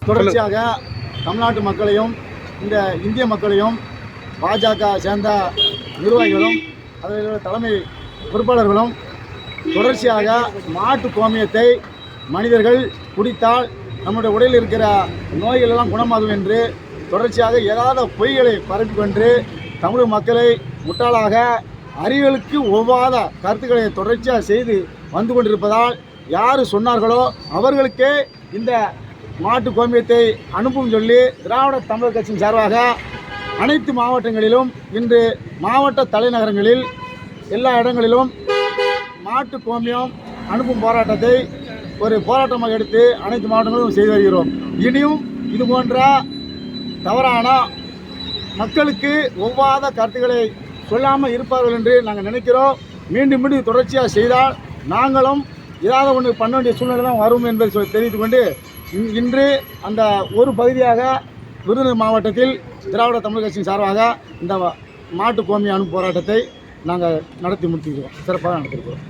தொடர்ச்சியாக தமிழ்நாட்டு மக்களையும் இந்த இந்திய மக்களையும் பாஜக சேர்ந்த நிர்வாகிகளும் அதில் தலைமை பொறுப்பாளர்களும் தொடர்ச்சியாக மாட்டு கோமியத்தை மனிதர்கள் குடித்தால் நம்முடைய உடலில் இருக்கிற நோய்கள் எல்லாம் குணமாகும் என்று தொடர்ச்சியாக ஏதாவது பொய்களை பரப்பிக்கொண்டு தமிழ் மக்களை முட்டாளாக அறிவியலுக்கு ஒவ்வாத கருத்துக்களை தொடர்ச்சியாக செய்து வந்து கொண்டிருப்பதால் யார் சொன்னார்களோ அவர்களுக்கே இந்த மாட்டு கோமியத்தை அனுப்பும் சொல்லி திராவிட தமிழர் கட்சியின் சார்பாக அனைத்து மாவட்டங்களிலும் இன்று மாவட்ட தலைநகரங்களில் எல்லா இடங்களிலும் மாட்டு கோமியம் அனுப்பும் போராட்டத்தை ஒரு போராட்டமாக எடுத்து அனைத்து மாவட்டங்களும் செய்து வருகிறோம். இனியும் இது போன்ற தவறான மக்களுக்கு ஒவ்வாத கருத்துக்களை சொல்லாமல் இருப்பார்கள் என்று நாங்கள் நினைக்கிறோம். மீண்டும் மீண்டும் தொடர்ச்சியாக செய்தால் நாங்களும் ஏதாவது ஒன்று பண்ண வேண்டிய சூழ்நிலை தான் வரும் என்பதை தெரிவித்துக் கொண்டு இன்று அந்த ஒரு பகுதியாக விருதுநகர் மாவட்டத்தில் திராவிட தமிழ் கட்சியின் சார்பாக இந்த மாட்டு கோமியம் அனுப்பும் போராட்டத்தை நாங்கள் நடத்தி முடித்திருக்கிறோம். சிறப்பாக நடத்திருக்கிறோம்.